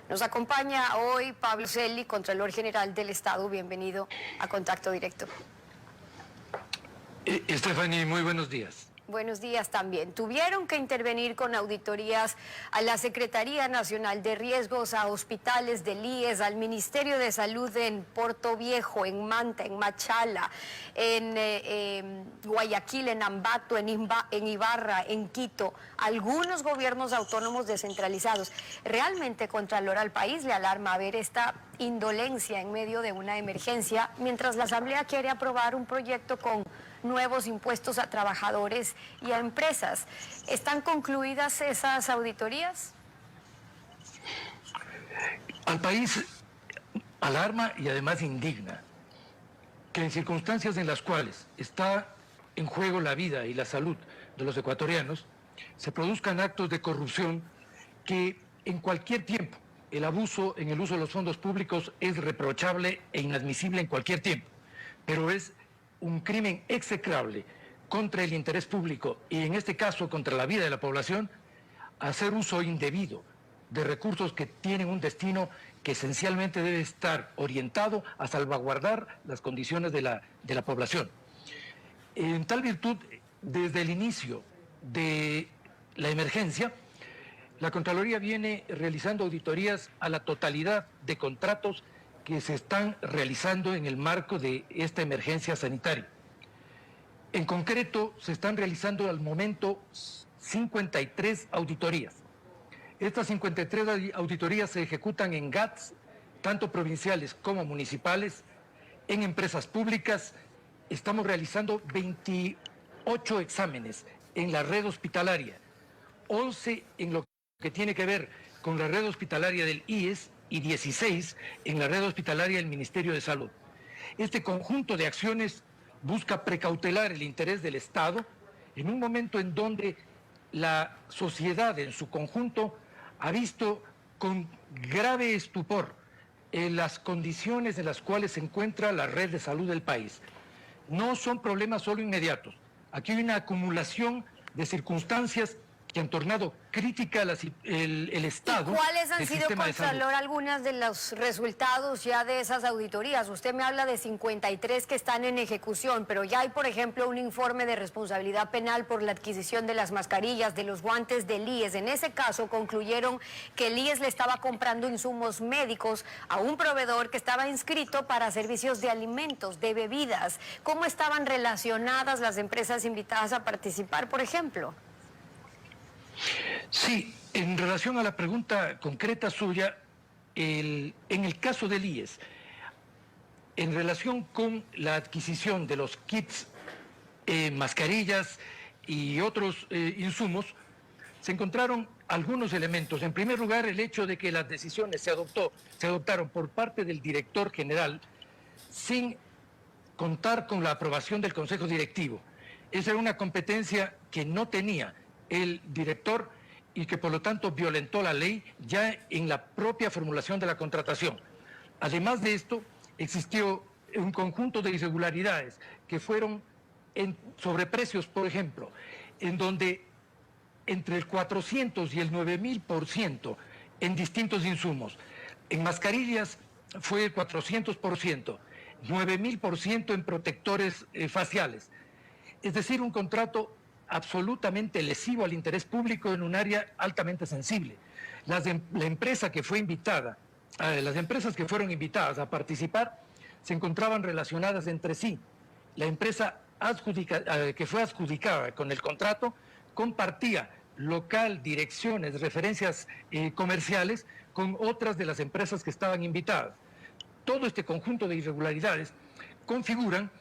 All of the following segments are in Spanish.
Nos acompaña hoy Pablo Celli, Contralor General del Estado. Bienvenido a Contacto Directo. Stephanie, muy buenos días. Buenos días también. Tuvieron que intervenir con auditorías a la Secretaría Nacional de Riesgos, a hospitales del IES, al Ministerio de Salud en Puerto Viejo, en Manta, en Machala, en Guayaquil, en Ambato, en Ibarra, en Quito, algunos gobiernos autónomos descentralizados. Realmente, Contralor, al país le alarma ver esta indolencia en medio de una emergencia, mientras la Asamblea quiere aprobar un proyecto con nuevos impuestos a trabajadores y a empresas. ¿Están concluidas esas auditorías? Al país alarma y además indigna que en circunstancias en las cuales está en juego la vida y la salud de los ecuatorianos, se produzcan actos de corrupción que en cualquier tiempo el abuso en el uso de los fondos públicos es reprochable e inadmisible en cualquier tiempo, pero es un crimen execrable contra el interés público y en este caso contra la vida de la población, hacer uso indebido de recursos que tienen un destino que esencialmente debe estar orientado a salvaguardar las condiciones de la población. En tal virtud, desde el inicio de la emergencia, la Contraloría viene realizando auditorías a la totalidad de contratos que se están realizando en el marco de esta emergencia sanitaria. En concreto, se están realizando al momento 53 auditorías. Estas 53 auditorías se ejecutan en GATS, tanto provinciales como municipales, en empresas públicas. Estamos realizando 28 exámenes en la red hospitalaria, 11 en lo que tiene que ver con la red hospitalaria del IES y 16 en la red hospitalaria del Ministerio de Salud. Este conjunto de acciones busca precautelar el interés del Estado en un momento en donde la sociedad en su conjunto ha visto con grave estupor las condiciones en las cuales se encuentra la red de salud del país. No son problemas solo inmediatos. Aquí hay una acumulación de circunstancias que han tornado crítica el Estado. ¿Y cuáles han sido, Contralor, algunas de los resultados ya de esas auditorías? Usted me habla de 53 que están en ejecución, pero ya hay, por ejemplo, un informe de responsabilidad penal por la adquisición de las mascarillas, de los guantes del IES. En ese caso concluyeron que el IES le estaba comprando insumos médicos a un proveedor que estaba inscrito para servicios de alimentos, de bebidas. ¿Cómo estaban relacionadas las empresas invitadas a participar, por ejemplo? Sí, en relación a la pregunta concreta suya, en el caso del IES, en relación con la adquisición de los kits, mascarillas y otros insumos, se encontraron algunos elementos. En primer lugar, el hecho de que las decisiones se adoptaron por parte del director general sin contar con la aprobación del Consejo Directivo. Esa era una competencia que no tenía el director y que por lo tanto violentó la ley ya en la propia formulación de la contratación. Además de esto, existió un conjunto de irregularidades que fueron en sobreprecios, por ejemplo, en donde entre el 400 y el 9000% en distintos insumos. En mascarillas fue el 400%, 9000% en protectores faciales. Es decir, un contrato absolutamente lesivo al interés público en un área altamente sensible. La empresa que fue invitada, las empresas que fueron invitadas a participar se encontraban relacionadas entre sí. La empresa que fue adjudicada con el contrato compartía local, direcciones, referencias comerciales con otras de las empresas que estaban invitadas. Todo este conjunto de irregularidades configuran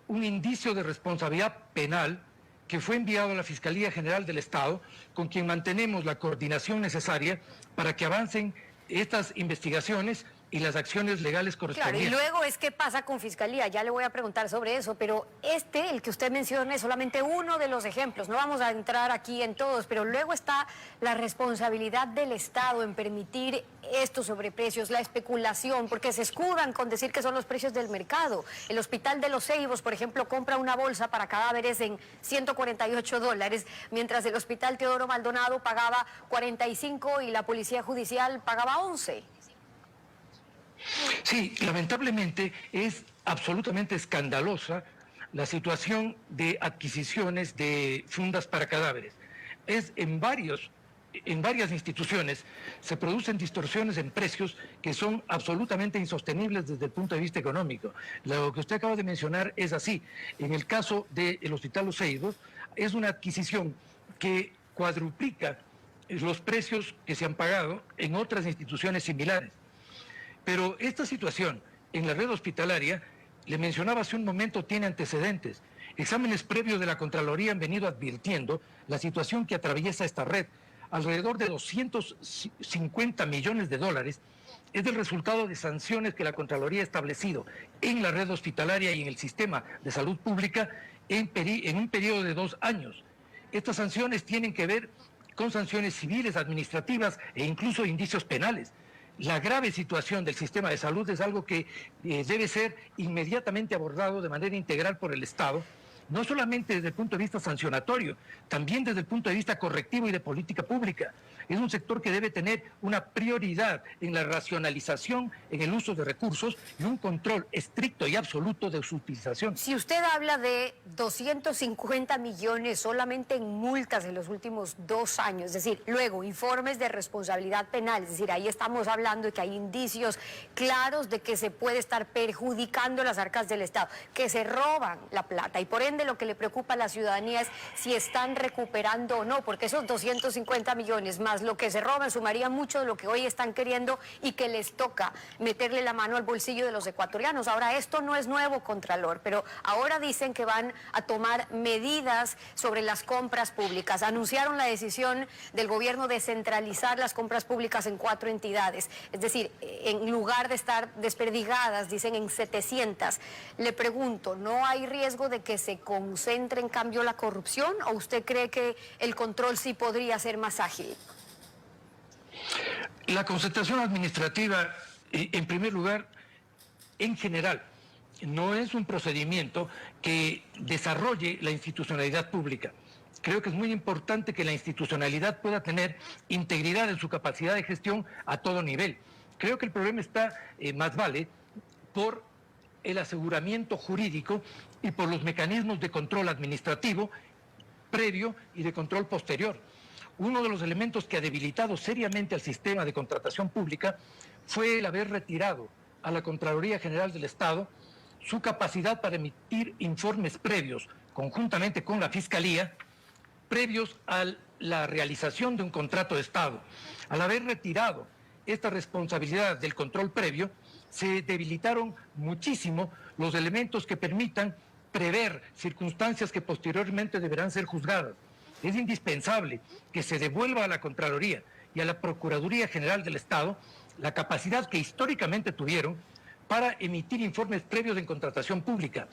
un indicio de responsabilidad penal que fue enviado a la Fiscalía General del Estado, con quien mantenemos la coordinación necesaria para que avancen estas investigaciones y las acciones legales correspondientes. Claro, y luego es qué pasa con Fiscalía, ya le voy a preguntar sobre eso, pero el que usted menciona es solamente uno de los ejemplos, no vamos a entrar aquí en todos, pero luego está la responsabilidad del Estado en permitir estos sobreprecios, la especulación, porque se escudan con decir que son los precios del mercado. El Hospital de los Ceibos, por ejemplo, compra una bolsa para cadáveres en $148, mientras el Hospital Teodoro Maldonado pagaba 45 y la Policía Judicial pagaba 11. Sí, lamentablemente es absolutamente escandalosa la situación de adquisiciones de fundas para cadáveres. Es en varias instituciones se producen distorsiones en precios que son absolutamente insostenibles desde el punto de vista económico. Lo que usted acaba de mencionar es así. En el caso del Hospital Los Seidos, es una adquisición que cuadruplica los precios que se han pagado en otras instituciones similares. Pero esta situación en la red hospitalaria, le mencionaba hace un momento, tiene antecedentes. Exámenes previos de la Contraloría han venido advirtiendo la situación que atraviesa esta red. Alrededor de 250 millones de dólares es el resultado de sanciones que la Contraloría ha establecido en la red hospitalaria y en el sistema de salud pública en un periodo de 2 años. Estas sanciones tienen que ver con sanciones civiles, administrativas e incluso indicios penales. La grave situación del sistema de salud es algo que debe ser inmediatamente abordado de manera integral por el Estado, no solamente desde el punto de vista sancionatorio, también desde el punto de vista correctivo y de política pública. Es un sector que debe tener una prioridad en la racionalización, en el uso de recursos y un control estricto y absoluto de su utilización. Si usted habla de 250 millones solamente en multas en los últimos 2 años, es decir, luego informes de responsabilidad penal, es decir, ahí estamos hablando de que hay indicios claros de que se puede estar perjudicando las arcas del Estado, que se roban la plata y por ende lo que le preocupa a la ciudadanía es si están recuperando o no, porque esos 250 millones más lo que se roban sumaría mucho de lo que hoy están queriendo y que les toca meterle la mano al bolsillo de los ecuatorianos. Ahora, esto no es nuevo, Contralor, pero ahora dicen que van a tomar medidas sobre las compras públicas. Anunciaron la decisión del gobierno de centralizar las compras públicas en 4 entidades, es decir, en lugar de estar desperdigadas, dicen en 700. Le pregunto, ¿no hay riesgo de que se concentre en cambio la corrupción o usted cree que el control sí podría ser más ágil? La concentración administrativa, en primer lugar, en general, no es un procedimiento que desarrolle la institucionalidad pública. Creo que es muy importante que la institucionalidad pueda tener integridad en su capacidad de gestión a todo nivel. Creo que el problema está, más vale, por el aseguramiento jurídico y por los mecanismos de control administrativo previo y de control posterior. Uno de los elementos que ha debilitado seriamente al sistema de contratación pública fue el haber retirado a la Contraloría General del Estado su capacidad para emitir informes previos, conjuntamente con la Fiscalía, previos a la realización de un contrato de Estado. Al haber retirado esta responsabilidad del control previo, se debilitaron muchísimo los elementos que permitan prever circunstancias que posteriormente deberán ser juzgadas. Es indispensable que se devuelva a la Contraloría y a la Procuraduría General del Estado la capacidad que históricamente tuvieron para emitir informes previos en contratación pública.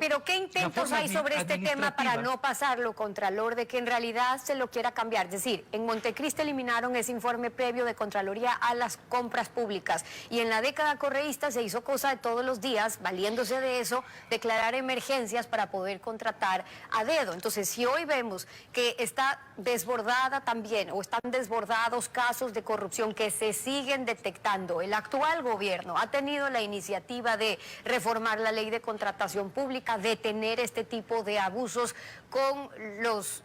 Pero ¿qué intentos hay sobre este tema para no pasarlo, Contralor, de que en realidad se lo quiera cambiar? Es decir, en Montecristi eliminaron ese informe previo de Contraloría a las compras públicas y en la década correísta se hizo cosa de todos los días, valiéndose de eso, declarar emergencias para poder contratar a dedo. Entonces, si hoy vemos que está desbordada también o están desbordados casos de corrupción que se siguen detectando, el actual gobierno ha tenido la iniciativa de reformar la ley de contratación pública, detener este tipo de abusos con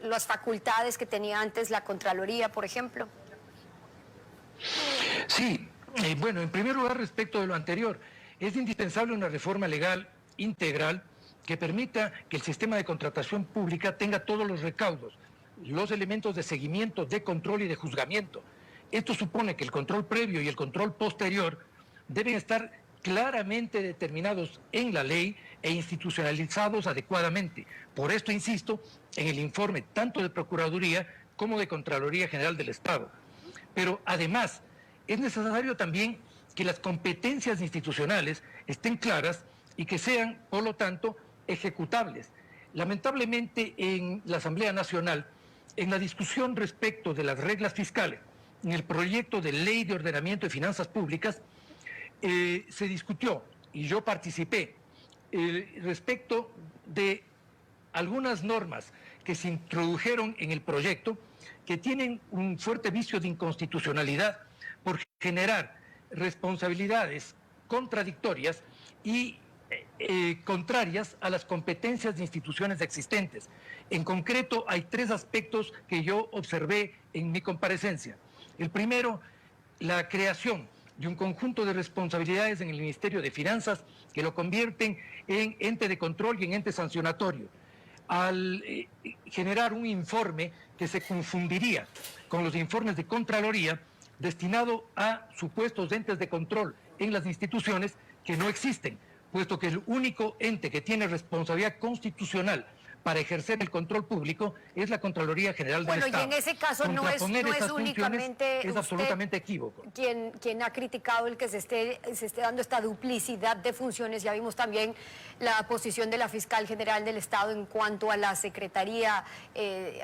las facultades que tenía antes la Contraloría, por ejemplo. Sí, bueno, en primer lugar, respecto de lo anterior, es indispensable una reforma legal integral que permita que el sistema de contratación pública tenga todos los recaudos, los elementos de seguimiento, de control y de juzgamiento. Esto supone que el control previo y el control posterior deben estar claramente determinados en la ley e institucionalizados adecuadamente. Por esto insisto en el informe tanto de Procuraduría como de Contraloría General del Estado. Pero además es necesario también que las competencias institucionales estén claras y que sean, por lo tanto, ejecutables. Lamentablemente en la Asamblea Nacional, en la discusión respecto de las reglas fiscales, en el proyecto de ley de ordenamiento de finanzas públicas, se discutió, y yo participé, respecto de algunas normas que se introdujeron en el proyecto que tienen un fuerte vicio de inconstitucionalidad por generar responsabilidades contradictorias y contrarias a las competencias de instituciones existentes. En concreto, hay tres aspectos que yo observé en mi comparecencia. El primero, la creación de un conjunto de responsabilidades en el Ministerio de Finanzas que lo convierten en ente de control y en ente sancionatorio. Al generar un informe que se confundiría con los informes de Contraloría destinado a supuestos entes de control en las instituciones que no existen, puesto que el único ente que tiene responsabilidad constitucional para ejercer el control público es la Contraloría General del Estado. Bueno, y en ese caso no es únicamente es absolutamente equívoco. Quien ha criticado el que se esté dando esta duplicidad de funciones. Ya vimos también la posición de la Fiscal General del Estado en cuanto a la Secretaría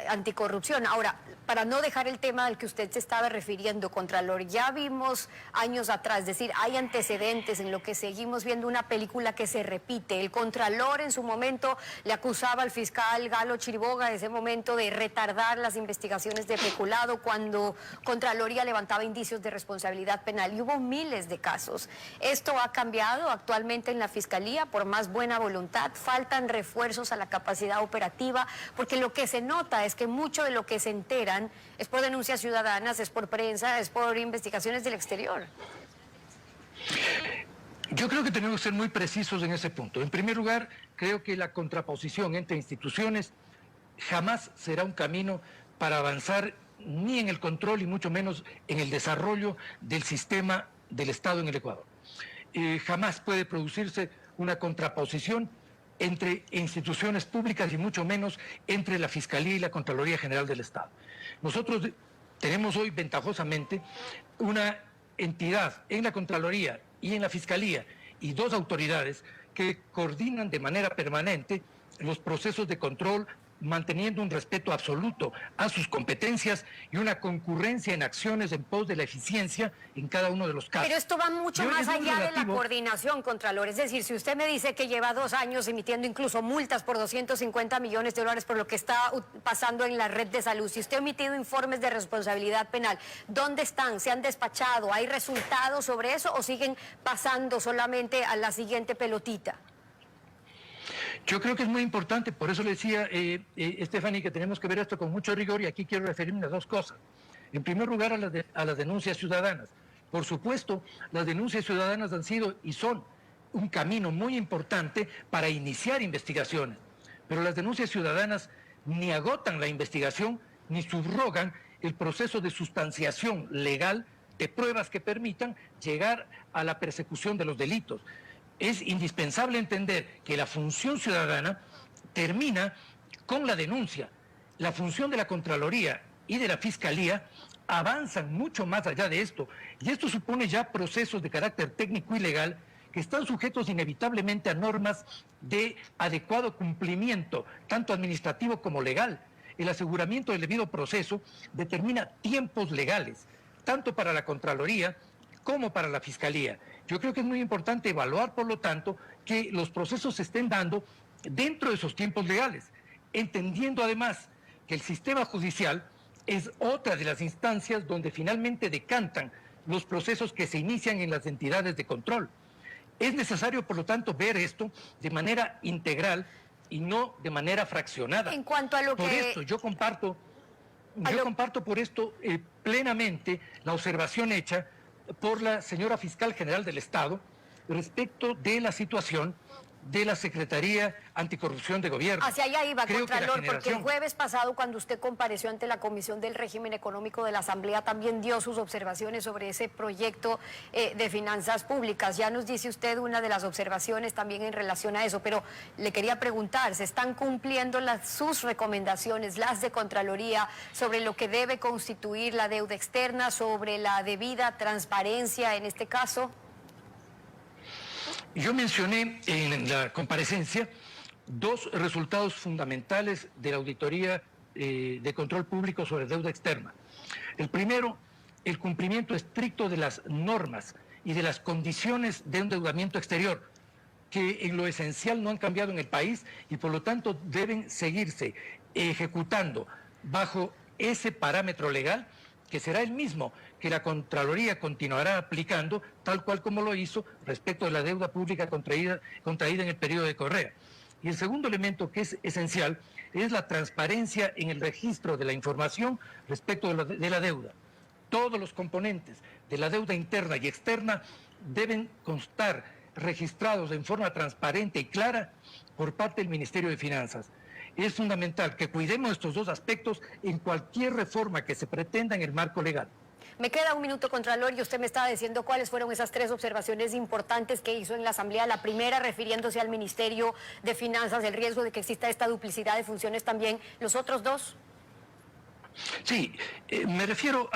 Anticorrupción. Ahora, para no dejar el tema al que usted se estaba refiriendo, Contralor, ya vimos años atrás, es decir, hay antecedentes en lo que seguimos viendo una película que se repite. El Contralor en su momento le acusaba al fiscal Galo Chiriboga en ese momento de retardar las investigaciones de peculado cuando Contraloría levantaba indicios de responsabilidad penal, y hubo miles de casos. Esto ha cambiado actualmente en la Fiscalía por más buena voluntad, faltan refuerzos a la capacidad operativa, porque lo que se nota es que mucho de lo que se enteran es por denuncias ciudadanas, es por prensa, es por investigaciones del exterior. Yo creo que tenemos que ser muy precisos en ese punto. En primer lugar, creo que la contraposición entre instituciones jamás será un camino para avanzar ni en el control y mucho menos en el desarrollo del sistema del Estado en el Ecuador. Jamás puede producirse una contraposición entre instituciones públicas y mucho menos entre la Fiscalía y la Contraloría General del Estado. Nosotros tenemos hoy ventajosamente una entidad en la Contraloría y en la Fiscalía y dos autoridades que coordinan de manera permanente los procesos de control, manteniendo un respeto absoluto a sus competencias y una concurrencia en acciones en pos de la eficiencia en cada uno de los casos. Pero esto va mucho más allá de la coordinación, Contralor. Es decir, si usted me dice que lleva 2 años emitiendo incluso multas por 250 millones de dólares por lo que está pasando en la red de salud, si usted ha emitido informes de responsabilidad penal, ¿dónde están? ¿Se han despachado? ¿Hay resultados sobre eso o siguen pasando solamente a la siguiente pelotita? Yo creo que es muy importante, por eso le decía, Stephanie, que tenemos que ver esto con mucho rigor, y aquí quiero referirme a dos cosas. En primer lugar, a las denuncias ciudadanas. Por supuesto, las denuncias ciudadanas han sido y son un camino muy importante para iniciar investigaciones, pero las denuncias ciudadanas ni agotan la investigación ni subrogan el proceso de sustanciación legal de pruebas que permitan llegar a la persecución de los delitos. Es indispensable entender que la función ciudadana termina con la denuncia. La función de la Contraloría y de la Fiscalía avanzan mucho más allá de esto, y esto supone ya procesos de carácter técnico y legal que están sujetos inevitablemente a normas de adecuado cumplimiento, tanto administrativo como legal. El aseguramiento del debido proceso determina tiempos legales, tanto para la Contraloría como para la Fiscalía. Yo creo que es muy importante evaluar, por lo tanto, que los procesos se estén dando dentro de esos tiempos legales, entendiendo además que el sistema judicial es otra de las instancias donde finalmente decantan los procesos que se inician en las entidades de control. Es necesario, por lo tanto, ver esto de manera integral y no de manera fraccionada. En cuanto a lo por esto, yo comparto por esto plenamente la observación hecha por la señora Fiscal General del Estado respecto de la situación de la Secretaría Anticorrupción de Gobierno. Hacia allá iba, Contralor, porque el jueves pasado, cuando usted compareció ante la Comisión del Régimen Económico de la Asamblea, también dio sus observaciones sobre ese proyecto de finanzas públicas. Ya nos dice usted una de las observaciones también en relación a eso, pero le quería preguntar, ¿se están cumpliendo sus recomendaciones, las de Contraloría, sobre lo que debe constituir la deuda externa, sobre la debida transparencia en este caso? Yo mencioné en la comparecencia dos resultados fundamentales de la auditoría de control público sobre deuda externa. El primero, el cumplimiento estricto de las normas y de las condiciones de endeudamiento exterior, que en lo esencial no han cambiado en el país y por lo tanto deben seguirse ejecutando bajo ese parámetro legal que será el mismo que la Contraloría continuará aplicando, tal cual como lo hizo respecto de la deuda pública contraída en el periodo de Correa. Y el segundo elemento que es esencial es la transparencia en el registro de la información respecto de la deuda. Todos los componentes de la deuda interna y externa deben constar registrados en forma transparente y clara por parte del Ministerio de Finanzas. Es fundamental que cuidemos estos dos aspectos en cualquier reforma que se pretenda en el marco legal. Me queda un minuto, Contralor, y usted me estaba diciendo cuáles fueron esas 3 observaciones importantes que hizo en la Asamblea. La primera, refiriéndose al Ministerio de Finanzas, el riesgo de que exista esta duplicidad de funciones también. ¿Los otros 2? Sí, me refiero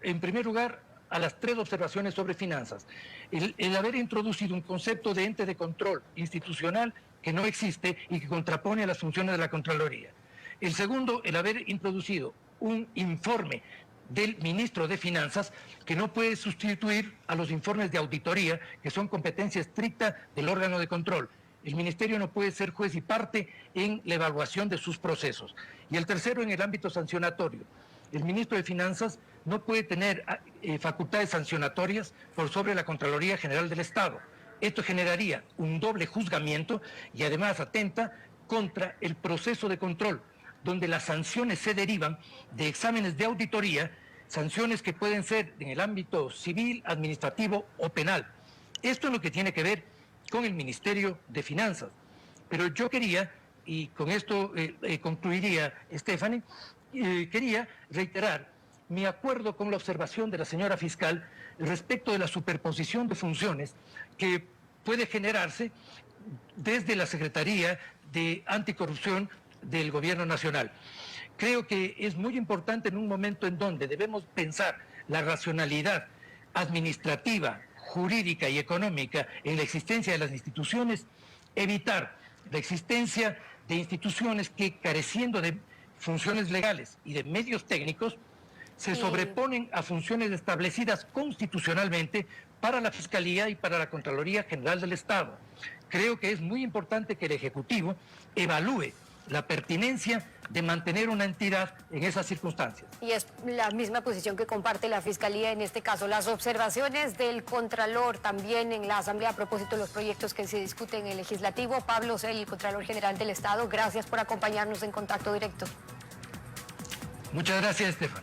en primer lugar, a las 3 observaciones sobre finanzas. El haber introducido un concepto de ente de control institucional que no existe y que contrapone a las funciones de la Contraloría. El segundo, el haber introducido un informe del ministro de Finanzas que no puede sustituir a los informes de auditoría, que son competencia estricta del órgano de control. El ministerio no puede ser juez y parte en la evaluación de sus procesos. Y el tercero, en el ámbito sancionatorio. El ministro de Finanzas no puede tener facultades sancionatorias por sobre la Contraloría General del Estado. Esto generaría un doble juzgamiento y además atenta contra el proceso de control, donde las sanciones se derivan de exámenes de auditoría, sanciones que pueden ser en el ámbito civil, administrativo o penal. Esto es lo que tiene que ver con el Ministerio de Finanzas. Pero yo quería, y con esto concluiría, Stephanie, quería reiterar mi acuerdo con la observación de la señora fiscal respecto de la superposición de funciones que puede generarse desde la Secretaría de Anticorrupción del Gobierno Nacional. Creo que es muy importante en un momento en donde debemos pensar la racionalidad administrativa, jurídica y económica en la existencia de las instituciones, evitar la existencia de instituciones que, careciendo de funciones legales y de medios técnicos, se sobreponen a funciones establecidas constitucionalmente para la Fiscalía y para la Contraloría General del Estado. Creo que es muy importante que el Ejecutivo evalúe la pertinencia de mantener una entidad en esas circunstancias. Y es la misma posición que comparte la Fiscalía en este caso. Las observaciones del Contralor también en la Asamblea a propósito de los proyectos que se discuten en el Legislativo. Pablo Celi, Contralor General del Estado, gracias por acompañarnos en Contacto Directo. Muchas gracias, Estefan.